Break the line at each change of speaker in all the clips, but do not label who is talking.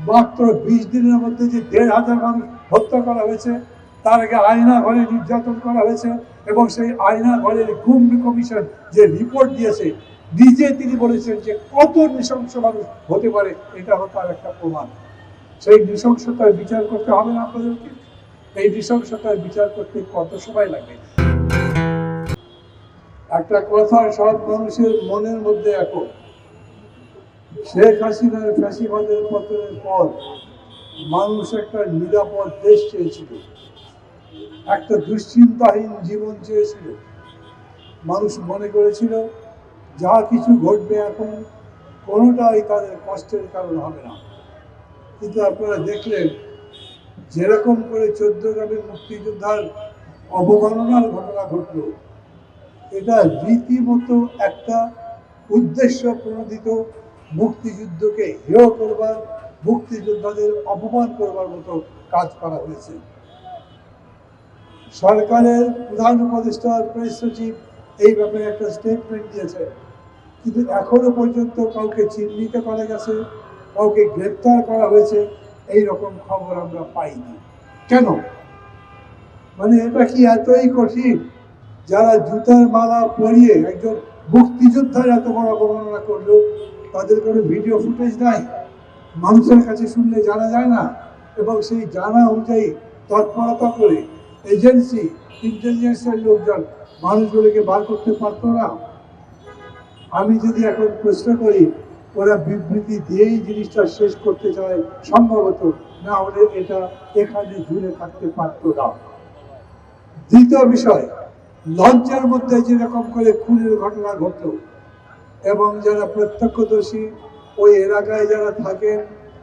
মাত্র 20 দিনের মধ্যে যে 1,500 মানুষ হত্যা করা হয়েছে, তার আগে আয়না ঘরে নির্যাতন করা হয়েছে, এবং সেই আয়না ঘরের গুম কমিশন যে রিপোর্ট দিয়েছে, নিজে তিনি বলেছেন যে কত নৃশংস মানুষ হতে পারে, এটা তার একটা প্রমাণ। সেই নৃশংসতার বিচার করতে হবে না আপনাদেরকে? এই নৃশংসতার বিচার করতে কত সময় লাগে? একটা কথা সব মানুষের মনের মধ্যে এখন, শেখ হাসিনার ফ্যাসিবাদের পতনের পর মানুষ একটা নিরাপদ দেশ চেয়েছিল, একটা দুশ্চিন্তাহীন জীবন চেয়েছিল। মানুষ মনে করেছিল যা কিছু ঘটবে এখন কোনোটাই তাদের কষ্টের কারণ হবে না। কিন্তু আপনারা দেখলেন যেরকম করে 14 গ্রামের মুক্তিযোদ্ধার অবমাননার ঘটনা ঘটল, এটা রীতিমতো একটা উদ্দেশ্য প্রণোদিত মুক্তিযুদ্ধকে হেয় করবার, মুক্তিযোদ্ধাদের অপমান করবার মতো কাজ করা হয়েছে। সরকারের প্রধান উপদেষ্টা প্রেস সচিব এই ব্যাপারে একটা স্টেটমেন্ট দিয়েছে, কিন্তু এখনো পর্যন্ত কাউকে চিহ্নিত করা গেছে, কাউকে গ্রেপ্তার করা হয়েছে এই রকম খবর আমরা পাইনি। কেন? মানে এটা কি এতই কঠিন? যারা জুতার মালা পরিয়ে একজন মুক্তিযোদ্ধার এত বড় অবমাননা করলো, তাদের কোনো ভিডিও ফুটেজ নাই, মানুষের কাছে শুনলে জানা যায় না, এবং সেই জানা অনুযায়ী তৎপরতা করে এজেন্সি, ইন্টেলিজেন্সের লোকজন মানুষগুলোকে বার করতে পারতো না? আমি যদি এখন প্রশ্ন করি, ওরা বিবৃতি দিয়েই জিনিসটা শেষ করতে চায় সম্ভবত, না হলে এটা এখানে ঝুলে থাকতে পারতো না। দ্বিতীয় বিষয়, লঞ্চের মধ্যে যেরকম করে খুনের ঘটনা ঘটল, এবং যারা প্রত্যক্ষদর্শী ওই এলাকায় যারা থাকেন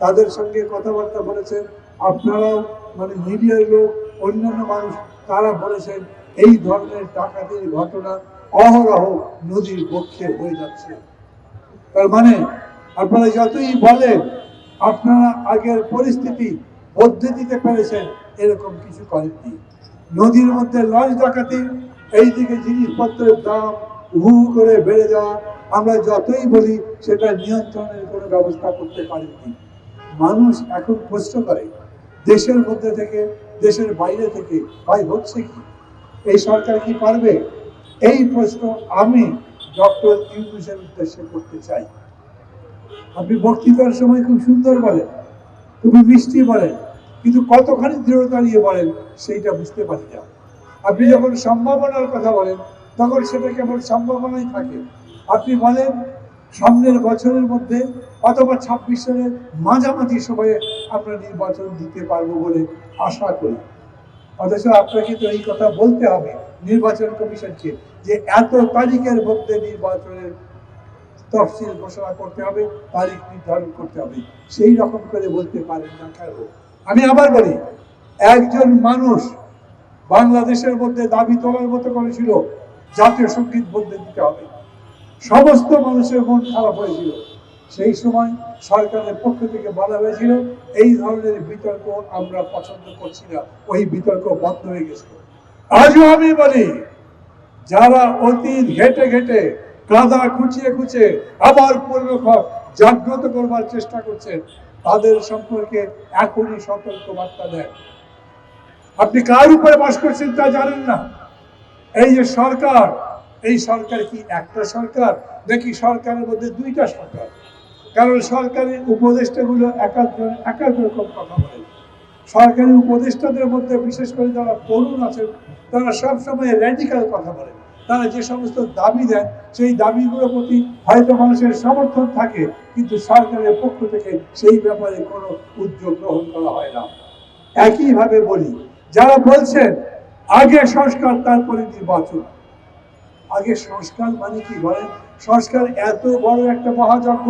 তাদের সঙ্গে কথাবার্তা বলেছেন, আপনারাও মানে মিডিয়ার লোক, অন্যান্য মানুষ, তারা বলেছেন এই ধরনের ডাকাতির ঘটনা অহরহ নদীর পক্ষে হয়ে যাচ্ছে। তার মানে আপনারা যতই বলেন আপনারা আগের পরিস্থিতি বদলে দিতে পেরেছেন, এরকম কিছু করেননি। নদীর মধ্যে লঞ্চ ডাকাতি, এইদিকে জিনিসপত্রের দাম হু করে বেড়ে যাওয়া, আমরা যতই বলি সেটা নিয়ন্ত্রণের কোনো ব্যবস্থা করতে পারেনি। মানুষ এখন প্রশ্ন করে, দেশের মধ্যে থেকে, দেশের বাইরে থেকে, ভাই হচ্ছে কি? এই সরকার কি পারবে? এই প্রশ্ন আমি ডক্টর ইউনূসের উদ্দেশ্যে করতে চাই। আপনি বক্তৃতার সময় খুব সুন্দর বলেন, খুবই মিষ্টি বলেন, কিন্তু কতখানি দৃঢ়তা নিয়ে বলেন সেইটা বুঝতে পারি না। আপনি যখন সম্ভাবনার কথা বলেন তখন সেটা কেবল সম্ভাবনাই থাকে। আপনি বলেন সামনের বছরের মধ্যে অথবা 26 সালের মাঝামাঝি সময়ে আমরা নির্বাচন দিতে পারবো বলে আশা করি, অথচ আপনাকে তো এই কথা বলতে হবে নির্বাচন কমিশনকে যে এত তারিখের মধ্যে নির্বাচনের তফসিল ঘোষণা করতে হবে, তারিখ নির্ধারণ করতে হবে। সেই রকম করে বলতে পারেন না কেন? আমি আবার বলি, একজন মানুষ বাংলাদেশের মধ্যে দাবি তোলার মতো করেছিল জাতীয় সঙ্গীত বলতে দিতে হবে, সমস্ত মানুষের মন খারাপ হয়েছিল। সেই সময় সরকারের পক্ষ থেকে বলা হয়েছিল এই ধরনের বিতর্ক আমরা পছন্দ করছি না, ওই বিতর্ক বন্ধ হয়ে গেছে। আজও আমি বলি, যারা অতীত ঘেটে ঘেটে কাদা খুঁচিয়ে খুঁচিয়ে আবার পুনর্বার জাগ্রত করবার চেষ্টা করছেন, তাদের সম্পর্কে এখনই সতর্ক বার্তা দেন। আপনি কার উপরে বাস করছেন তা জানেন না। এই যে সরকার, এই সরকার কি একটা সরকার নাকি সরকারের মধ্যে দুইটা সরকার? কারণ সরকারি উপদেষ্টাগুলো এক এক রকম কথা বলেন। সরকারি উপদেষ্টাদের মধ্যে বিশেষ করে যারা তরুণ আছেন, তারা সবসময় র্যাডিক্যাল কথা বলেন। তারা যে সমস্ত দাবি দেন সেই দাবিগুলোর প্রতি হয়তো মানুষের সমর্থন থাকে, কিন্তু সরকারের পক্ষ থেকে সেই ব্যাপারে কোনো উদ্যোগ গ্রহণ করা হয় না। একইভাবে বলি, যারা বলছেন আগে সংস্কার তারপরে নির্বাচন, আগে সংস্কার মানে কি বলেন? সংস্কার এত বড় একটা মহাযজ্ঞ,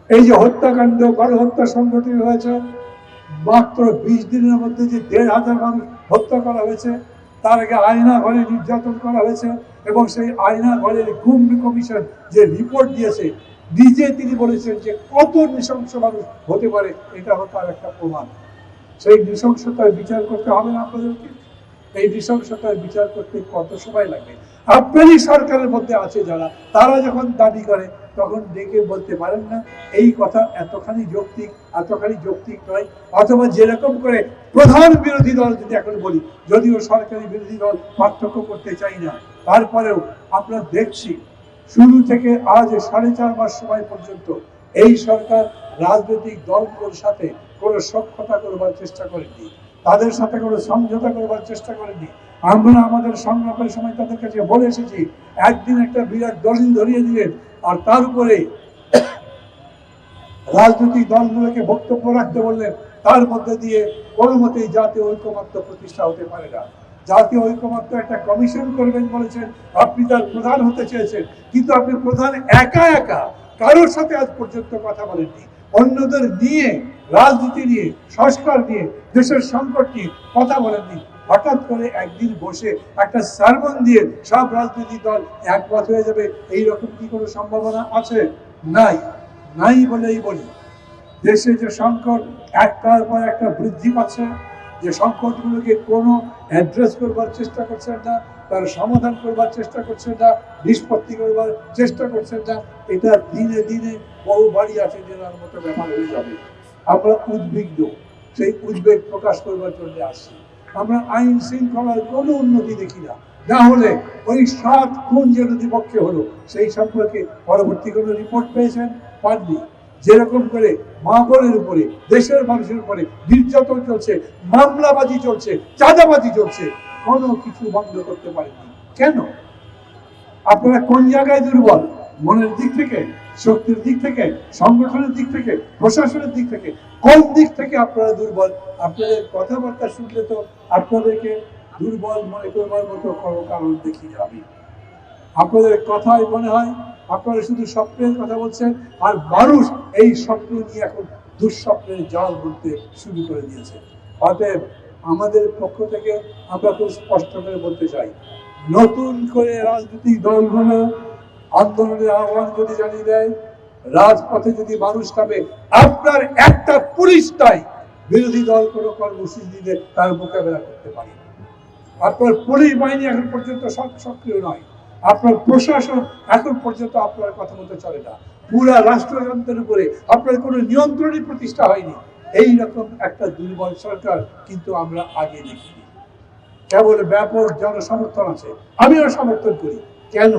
এই যে হত্যাকাণ্ড, গণহত্যা সংঘটিত হয়েছে, মাত্র 20 দিনের মধ্যে যে 1,500 মানুষ হত্যা করা হয়েছে, তার আগে আয়না ঘরে নির্যাতন করা হয়েছে, এবং সেই আয়না ঘরের গুম কমিশন যে রিপোর্ট দিয়েছে, নিজে তিনি বলেছেন যে কত নৃশংস মানুষ হতে পারে, এটা তার একটা প্রমাণ। সেই নৃশংসতার বিচার করতে হবে না আপনাদেরকে? এই নৃশংসতার বিচার করতে কত সময় লাগে? আপনারই সরকারের মধ্যে আছে যারা, তারা যখন দাবি করে তখন ডেকে বলতে পারেন না এই কথা এতখানি যৌক্তিক নয়। অথবা যেরকম করে প্রধান বিরোধী দল যদি এখন বলি, যদিও সরকারি বিরোধী দল পার্থক্য করতে চাই না, তারপরেও আমরা দেখছি শুরু থেকে আজ 4.5 মাস সময় পর্যন্ত এই সরকার রাজনৈতিক দলগুলোর সাথে কোনো সখ্যতা করবার চেষ্টা করেনি, তাদের সাথে কোনো সমঝোতা করবার চেষ্টা করেনি। আমরা আমাদের সংলাপের সময় তাদের কাছে বলে এসেছি, একদিন একটা বিরাট দলিল ধরিয়ে দিলেন আর তার উপরে রাজনৈতিক দলগুলোকে বক্তব্য রাখতে বললেন, তার মধ্যে দিয়ে কোনো মতেই জাতীয় ঐক্যমত্য প্রতিষ্ঠা হতে পারে না। জাতীয় ঐক্যমত্য একটা কমিশন করবেন বলেছেন, আপনি তার প্রধান হতে চেয়েছেন, কিন্তু আপনি প্রধান একা একা কারোর সাথে আজ পর্যন্ত কথা বলেননি। অন্যদের নিয়ে, রাজনীতি নিয়ে, সংস্কার নিয়ে, দেশের সংকট নিয়ে কথা বলেননি। হঠাৎ করে একদিন বসে একটা সারমন দিয়ে সব রাজনৈতিক দল একমত হয়ে যাবে, এইরকম কি কোনো সম্ভাবনা আছে? নাই বলেই বলি। দেশে যে সংকট একটার পর একটা বৃদ্ধি পাচ্ছে, যে সংকটগুলোকে কোনো অ্যাড্রেস করবার চেষ্টা করছেন না, তার সমাধান করবার চেষ্টা করছেন না, নিষ্পত্তি করবার চেষ্টা করছেন না, এটা দিনে দিনে বহু বাড়ি আছে জেলার মতো ব্যাপার হয়ে যাবে। আমরা উদ্বিগ্ন, সেই উদ্বেগ প্রকাশ করবার জন্য আসছি। আমরা আইন শৃঙ্খলার কোনো উন্নতি দেখি না, না হলে ওই 7 খুন যে নদীপক্ষে হলো সেই সম্পর্কে পরবর্তী কোনো রিপোর্ট পেয়েছেন? পাননি। যেরকম করে মা বোনের উপরে, দেশের মানুষের উপরে নির্যাতন চলছে, মামলাবাজি চলছে, চাঁদাবাজি চলছে, কোনো কিছু বন্ধ করতে পারেনি। কেন? আপনারা কোন জায়গায় দুর্বল? মনের দিক থেকে, শক্তির দিক থেকে, সংগঠনের দিক থেকে, প্রশাসনের দিক থেকে, কোন দিক থেকে আপনারা দুর্বল? আপনাদের কথাবার্তা শুনলে তো আপনাদেরকে দুর্বল মনে করবার মতো কোনো কারণ দেখি আমি। আপনাদের কথাই মনে হয় আপনারা শুধু স্বপ্নের কথা বলছেন, আর মানুষ এই স্বপ্ন নিয়ে এখন দুঃস্বপ্নের জাল বুনতে শুরু করে দিয়েছে। অতএব আমাদের পক্ষ থেকে আমরা খুব স্পষ্ট করে বলতে চাই, নতুন করে রাজনৈতিক দলগুলো আন্দোলনের আহ্বান যদি জানিয়ে দেয়, রাজপথে যদি মানুষ নামে, আপনার একটা পুলিশ নাই বিরোধী দল কোনো কর্মসূচি দিলে তার মোকাবেলা করতে পারে। আপনার পুলিশ বাহিনী এখন পর্যন্ত সক্রিয় নয়, আপনার প্রশাসন এখন পর্যন্ত আপনার কথা মতো চলে না, পুরা রাষ্ট্রযন্ত্রের উপরে আপনার কোনো নিয়ন্ত্রণই প্রতিষ্ঠা হয়নি। এই রকম একটা দুর্বল সরকার কিন্তু আমরা আগে দেখিনি। কেবল ব্যাপক জনসমর্থন আছে, আমিও সমর্থন করি। কেন?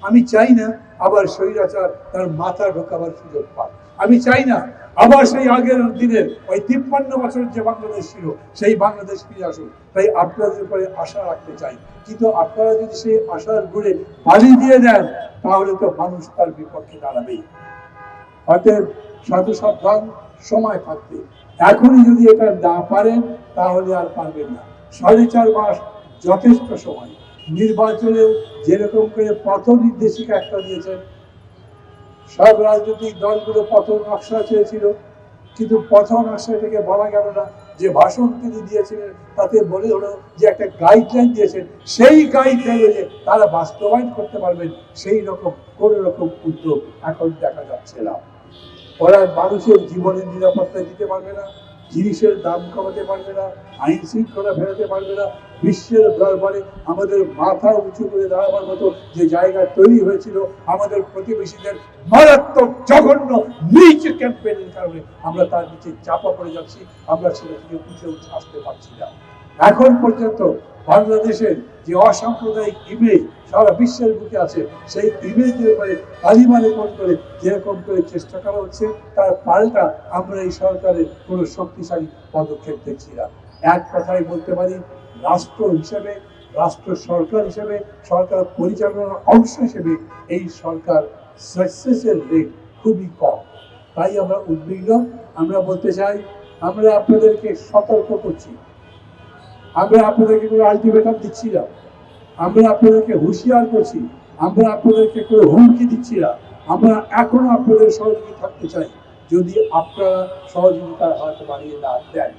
আমি চাই না আবার স্বৈরাচার তার মাথা ঢোকাবার সুযোগ পায়। আমি চাই না আবার সেই আগের দিনের ওই 53 বছরের যে বাংলাদেশ ছিল সেই বাংলাদেশ ফিরে আসুক। তাই আপনাদের উপরে আশা রাখতে চাই, কিন্তু আপনারা যদি সেই আশার গুড়ে বালি দিয়ে দেন তাহলে তো মানুষ তার বিপক্ষে দাঁড়াবেই। অতএব সাধু সাবধান, সময় থাকতে এখনই যদি এটা না পারেন তাহলে আর পারবেন না। 4.5 মাস যথেষ্ট সময়। নির্বাচনে যেরকম করে পথ নির্দেশিকা একটা দিয়েছেন, সব রাজনৈতিক দলগুলো পথ নকশা চেয়েছিল, কিন্তু পথ নকশা থেকে বলা গেল না যে ভাষণ তিনি দিয়েছিলেন তাতে বলে হলো যে একটা গাইডলাইন দিয়েছেন, সেই গাইডলাইন যে তারা বাস্তবায়ন করতে পারবেন সেই রকম কোন রকম উদ্যোগ এখন দেখা যাচ্ছে না। ওরা মানুষের জীবনের নিরাপত্তা দিতে পারবে না, জিনিসের দাম কমাতে পারবে না, আইন শৃঙ্খলা ফেরাতে পারবে না, বিশ্বের দরবারে আমাদের মাথা উঁচু করে দাঁড়াবার মতো যে জায়গা তৈরি হয়েছিল আমাদের প্রতিবেশীদের মারাত্মক জঘন্য নিচ ক্যাম্পেইনের কারণে আমরা তার নিচে চাপা পড়ে যাচ্ছি, আমরা সেটা থেকে উঠে আসতে পারছি না। এখন পর্যন্ত বাংলাদেশের যে অসাম্প্রদায়িক ইমেজ সারা বিশ্বের বুকে আছে, সেই ইমেজের উপরে কালিমা লেপন করে যেরকম করে চেষ্টা করা হচ্ছে তার পাল্টা আমরা এই সরকারের কোনো শক্তিশালী পদক্ষেপ দেখছি না। এক কথাই বলতে পারি, রাষ্ট্র হিসেবে, রাষ্ট্র সরকার হিসেবে, সরকার পরিচালনার অংশ হিসেবে এই সরকার সাকসেসের রেট খুবই কম। তাই আমরা উদ্বিগ্ন। আমরা বলতে চাই, আমরা আপনাদেরকে সতর্ক করছি, আমরা আপনাদেরকে কোনো আলটিমেটাম দিচ্ছি না, আমরা আপনাদেরকে হুঁশিয়ার করছি, আমরা আপনাদেরকে কোনো হুমকি দিচ্ছি না, আমরা এখনো আপনাদের সহযোগী থাকতে চাই যদি আপনারা সহযোগিতার হাত বাড়িয়ে না দেন।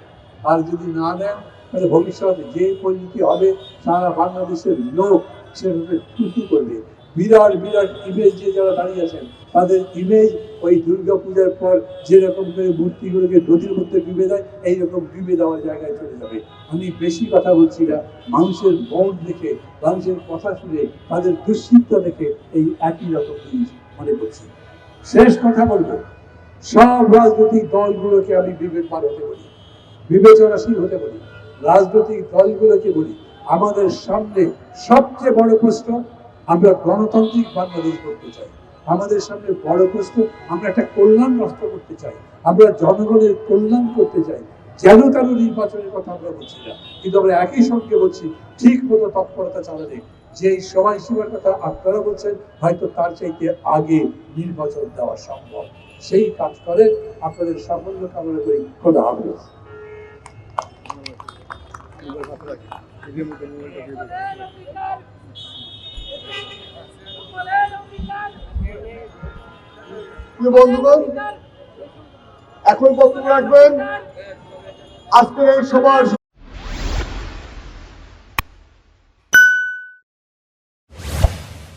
আর যদি না দেন তাহলে ভবিষ্যতে যে পরিণতি হবে সারা বাংলাদেশের লোক সেভাবে ত্রুটি করবে। বিরাট বিরাট ইমেজ যে যারা দাঁড়িয়ে আছেন তাদের ইমেজ ওই দুর্গাপূজার পর যেরকম করে মূর্তিগুলোকে নদীর মধ্যে ডুবে দেয় এইরকম ডুবে দেওয়ার জায়গায় চলে যাবে। আমি বেশি কথা বলছি না, মানুষের মন দেখে, মানুষের কথা শুনে, তাদের দুশ্চিন্তা দেখে এই একই রকম জিনিস মনে করছি। শেষ কথা বলবো, সব রাজনৈতিক দলগুলোকে আমি বিবেকবান হতে বলি, বিবেচনাশীল হতে বলি। রাজনৈতিক দলগুলোকে বলি, আমাদের সামনে সবচেয়ে বড় প্রশ্ন, আমরা গণতান্ত্রিক বাংলাদেশ করতে চাই। আমাদের সামনে বড় প্রশ্ন, আমরা একটা কল্যাণ রাষ্ট্র করতে চাই, আমরা জনগণের কল্যাণ করতে চাই। যেন তেন নির্বাচনের কথা আমরা বলছি না, কিন্তু আমরা একই সঙ্গে বলছি ঠিক মতো তৎপরতা চালালে যেই সময়সীমার কথা আপনারা বলছেন, হয়তো তার চাইতে আগে নির্বাচন দেওয়া সম্ভব। সেই কাজ করে আপনাদের সাফল্য কামনা করি। খোদা হাফেজ।
বন্ধুগণ, এখন বক্তব্য রাখবেন আজকের এই সভার